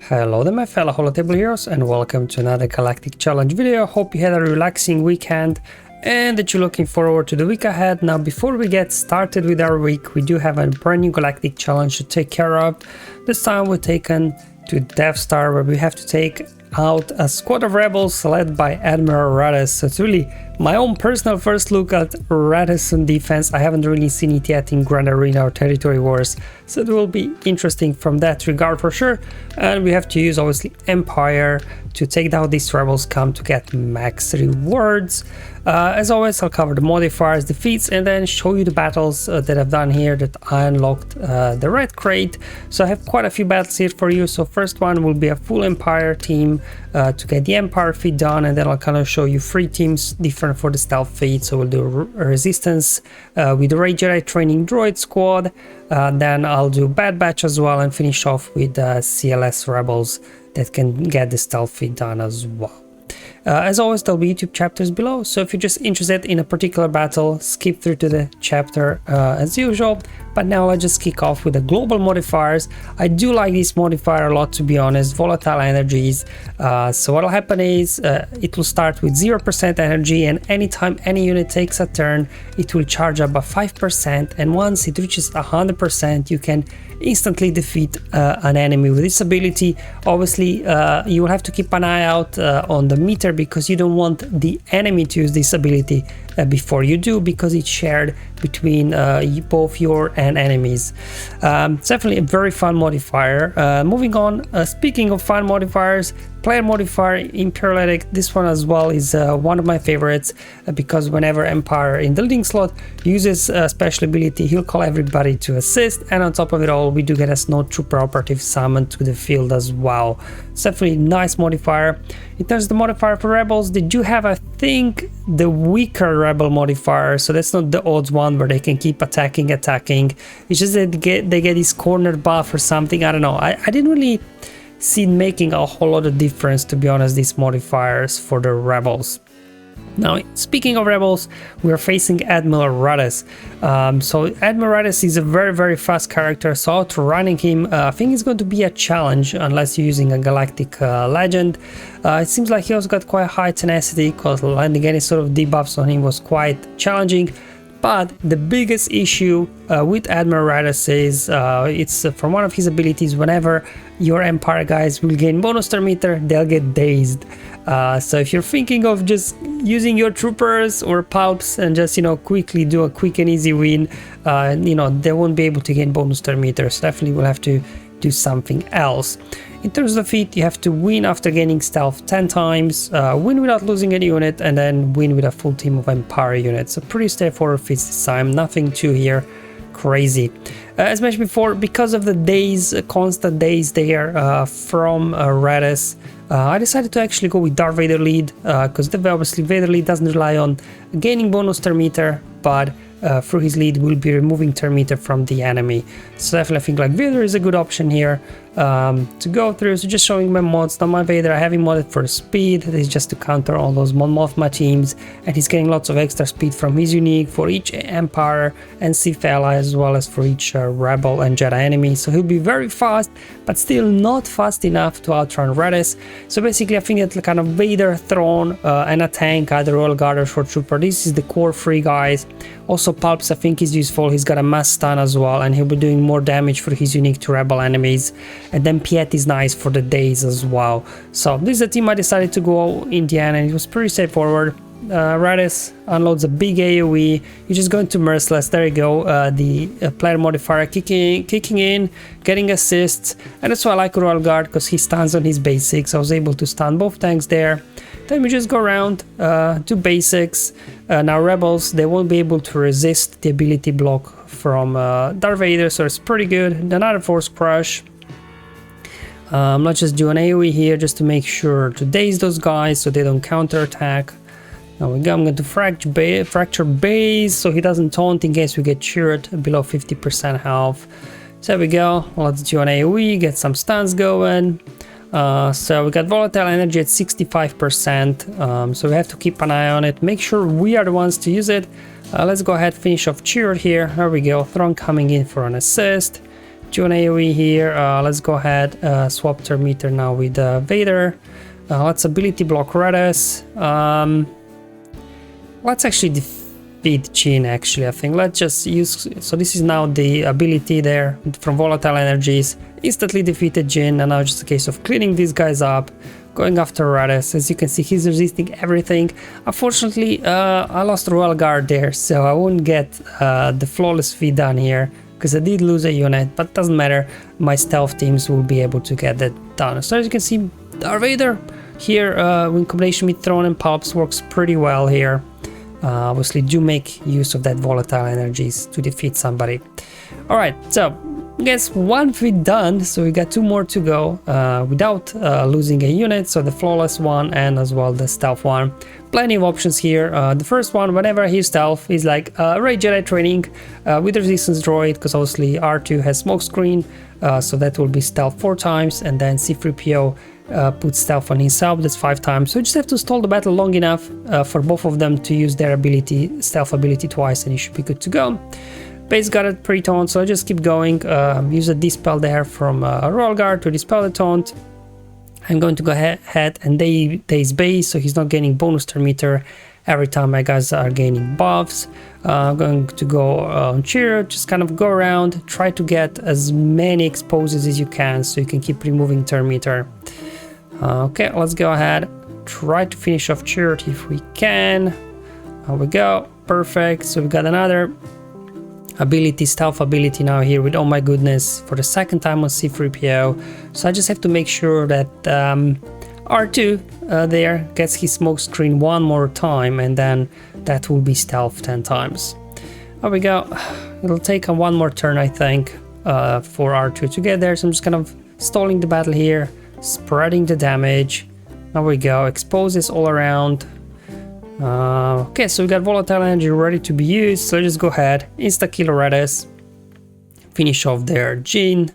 Hello there my fellow holotable heroes and welcome to another Galactic challenge video. Hope you had a relaxing weekend and that you're looking forward to the week ahead. Now before we get started with our week, we do have a brand new Galactic challenge to take care of. This time we're taken to Death Star where we have to take out a squad of rebels led by Admiral Raddus. So it's really my own personal first look at Raddus on defense. I haven't really seen it yet in Grand Arena or Territory Wars, so it will be interesting from that regard for sure. And we have to use obviously Empire to take down these rebels, come to get max rewards. As always, I'll cover the modifiers, defeats, and then show you the battles that I've done here that I unlocked the red crate. So I have quite a few battles here for you. So first one will be a full Empire team to get the Empire feat done, and then I'll kind of show you 3 teams different for the stealth feat. So we'll do Resistance with the Ray Jedi Training Droid Squad, then I'll do Bad Batch as well, and finish off with CLS Rebels that can get the stealth feat done as well. As always, there'll be YouTube chapters below, so if you're just interested in a particular battle, skip through to the chapter as usual. But now let's just kick off with the global modifiers. I do like this modifier a lot, to be honest. Volatile energies. So what'll happen is it will start with 0% energy, and anytime any unit takes a turn, it will charge up by 5%, and once it reaches 100%, you can instantly defeat an enemy with this ability. Obviously you will have to keep an eye out on the meter, because you don't want the enemy to use this ability before you do, because it's shared between both your and enemies. It's definitely a very fun modifier. Moving on, speaking of fun modifiers, player modifier Imperial Edict. This one as well is one of my favorites, because whenever Empire in the leading slot uses a special ability, he'll call everybody to assist, and on top of it all, we do get a Snow Trooper operative summoned to the field as well. It's definitely a nice modifier. In terms of the modifier for rebels, they do have, I think, the weaker rebel modifier, so that's not the odds one where they can keep attacking. It's just that they get this corner buff or something. I don't know. I didn't really see it making a whole lot of difference, to be honest, these modifiers for the rebels. Now, speaking of rebels, we are facing Admiral Raddus. So Admiral Raddus is a very fast character, so outrunning him I think is going to be a challenge unless you're using a Galactic legend. It seems like he also got quite high tenacity, because landing any sort of debuffs on him was quite challenging. But the biggest issue with Admiral Raddus is it's from one of his abilities. Whenever your Empire guys will gain bonus turn meter, they'll get dazed. So if you're thinking of just using your troopers or pulps and just, you know, quickly do a quick and easy win, you know, they won't be able to gain bonus turn meter. So definitely we'll have to do something else. In terms of the feat, you have to win after gaining stealth 10 times, win without losing any unit, and then win with a full team of Empire units. So pretty straightforward feats this time, nothing too here crazy. As mentioned before, because of the days, constant days there from Raddus, I decided to actually go with Darth Vader lead, because obviously Vader lead doesn't rely on gaining bonus turn meter, but through his lead will be removing turn meter from the enemy. So definitely I think like Vader is a good option here to go through. So just showing my mods. Now my Vader, I have him modded for speed. This is just to counter all those Mon Mothma teams, and he's getting lots of extra speed from his unique for each Empire and Sith ally, as well as for each Rebel and Jedi enemy. So he'll be very fast, but still not fast enough to outrun Raddus. So basically I think that kind of Vader, Throne, and a tank, either Royal Guard or Short Trooper. This is the core 3 guys. Also Pulps I think is useful. He's got a mass stun as well, and he'll be doing more damage for his unique to Rebel enemies. And then Piet is nice for the days as well. So this is the team I decided to go in the end, and it was pretty straightforward. Raddus unloads a big AoE. You're just going to Merciless. There you go. The player modifier kicking in, getting assists, and that's why I like Royal Guard, because he stuns on his basics. I was able to stun both tanks there. Then we just go around, do basics. Now Rebels, they won't be able to resist the ability block from Darth Vader, so it's pretty good. Another Force Crush. Let's just do an AoE here just to make sure to daze those guys so they don't counterattack. Now we go. I'm going to fracture base so he doesn't taunt in case we get cheered below 50% health. So there we go. Let's do an AoE, get some stuns going. So we got volatile energy at 65%, so we have to keep an eye on it, make sure we are the ones to use it. Let's go ahead, finish off cheered here. There we go. Throne coming in for an assist. do an AoE here. Let's go ahead, swap turn meter now with Vader. Let's ability block Redis. Let's actually defeat Jin, actually, I think. Let's just use... So this is now the ability there from Volatile Energies. Instantly defeated Jin, and now just a case of cleaning these guys up, going after Redis. As you can see, he's resisting everything. Unfortunately, I lost Royal Guard there, so I won't get the flawless feat done here, because I did lose a unit, but doesn't matter. My stealth teams will be able to get that done. So as you can see, Darth Vader here, in combination with Throne and Pulps, works pretty well here. Obviously do make use of that volatile energies to defeat somebody. Alright, so I guess one feat done, so we got 2 more to go without losing a unit, so the flawless one and as well the stealth one. Plenty of options here. The first one, whenever I hear stealth, is like Ray Jedi training with resistance droid, because obviously R2 has smoke screen, so that will be stealth 4 times, and then C3PO put stealth on himself, that's 5 times. So you just have to stall the battle long enough for both of them to use their ability, stealth ability twice, and you should be good to go. Base got it pre-taunt, so I just keep going. Use a dispel there from Royal Guard to dispel the taunt. I'm going to go ahead and daze base, so he's not gaining bonus turn meter every time my guys are gaining buffs. I'm going to go on cheer, just kind of go around, try to get as many exposes as you can so you can keep removing turn meter. Okay, let's go ahead, try to finish off Charity if we can. There we go, perfect. So we got another ability, stealth ability now here with, oh my goodness, for the 2nd time on C3PO. So I just have to make sure that R2 there gets his smoke screen 1 more time, and then that will be stealth 10 times. There we go. It'll take 1 more turn, I think, for R2 to get there. So I'm just kind of stalling the battle here, spreading the damage. There we go, exposes all around. Okay, so we got volatile energy ready to be used, so just go ahead, insta kill Redis, finish off their Jin,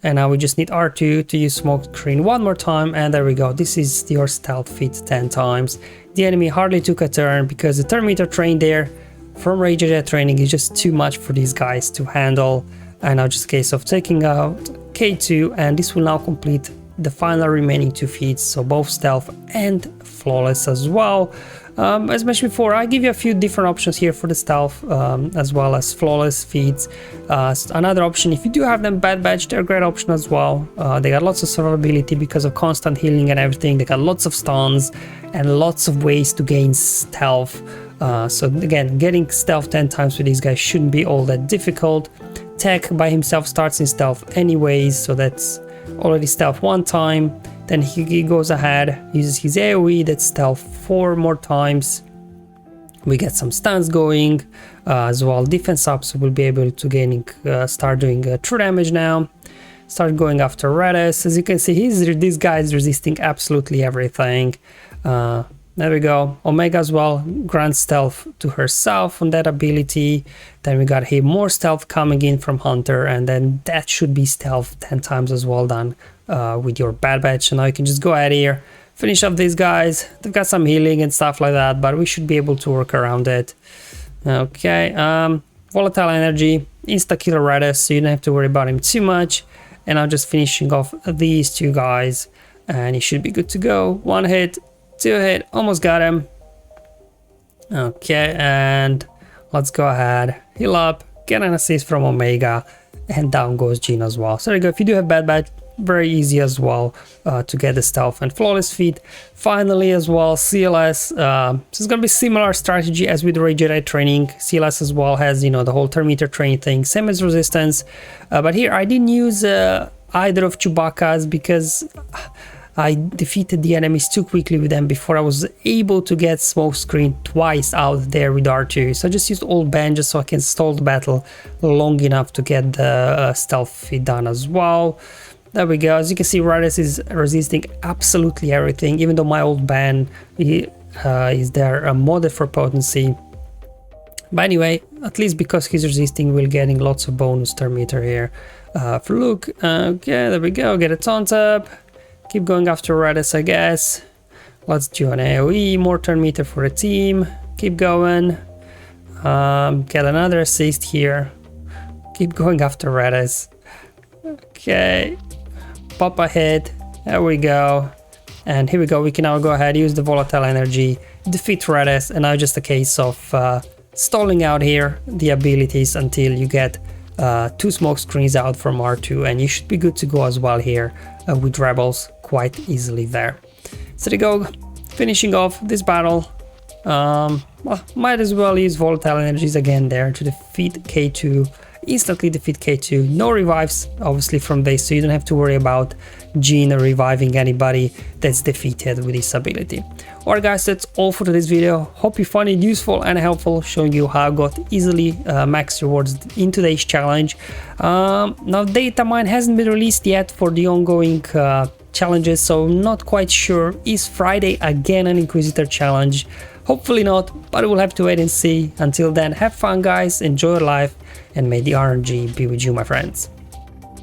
and now we just need R2 to use smoke screen 1 more time, and there we go. This is your stealth feat 10 times. The enemy hardly took a turn because the turn meter train there from Ray Jedi training is just too much for these guys to handle, and now just a case of taking out K2, and this will now complete the final remaining 2 feats, so both stealth and flawless as well. As mentioned before, I give you a few different options here for the stealth, as well as flawless feats. Another option, if you do have them Bad Batch, they're a great option as well. They got lots of survivability because of constant healing and everything. They got lots of stuns and lots of ways to gain stealth. So again, getting stealth 10 times with these guys shouldn't be all that difficult. Tech by himself starts in stealth anyways, so that's already stealth 1 time. Then he goes ahead, uses his AoE, that's stealth 4 more times. We get some stuns going, as well defense up, so we'll be able to start doing true damage now. Start going after Redis. As you can see, this guy is resisting absolutely everything. There we go. Omega as well grants stealth to herself on that ability. Then we got here more stealth coming in from Hunter, and then that should be stealth 10 times as well done with your Bad Batch. And now you can just go ahead here, finish up these guys. They've got some healing and stuff like that, but we should be able to work around it. Okay, volatile energy, insta killer Redis, so you don't have to worry about him too much. And I'm just finishing off these 2 guys, and he should be good to go. 1 hit. 2 hit, almost got him. Okay, and let's go ahead, heal up, get an assist from Omega, and down goes Jin as well. So there you go. If you do have Bad Batch, very easy as well to get the stealth and flawless feat. Finally as well, CLS. So it's gonna be similar strategy as with Ray Jedi training. CLS as well has, you know, the whole turn meter train thing, same as resistance. But here I didn't use either of Chewbacca's because I defeated the enemies too quickly with them before I was able to get smoke screen twice out there with R2. So I just used old Ben just so I can stall the battle long enough to get the stealth feat done as well. There we go. As you can see, Redis is resisting absolutely everything, even though my old ban is there modded for potency. But anyway, at least because he's resisting, we're getting lots of bonus turn meter here. For Luke, okay, there we go. Get a taunt up. Keep going after Redis, I guess. Let's do an AoE, more turn meter for the team. Keep going. Get another assist here. Keep going after Redis. Okay, pop ahead. There we go. And here we go. We can now go ahead, use the volatile energy, defeat Redis, and now just a case of stalling out here the abilities until you get 2 smoke screens out from R2, and you should be good to go as well here with Rebels quite easily there. So there you go, finishing off this battle. Well, might as well use volatile energies again there to defeat K2, instantly defeat K2. No revives obviously from this, so you don't have to worry about Jean reviving anybody that's defeated with this ability. Alright guys, that's all for today's video. Hope you find it useful and helpful, showing you how I got easily max rewards in today's challenge. Now data mine hasn't been released yet for the ongoing challenges, so I'm not quite sure. Is Friday again an Inquisitor challenge? Hopefully not, but we'll have to wait and see. Until then, have fun guys, enjoy your life, and may the RNG be with you, my friends.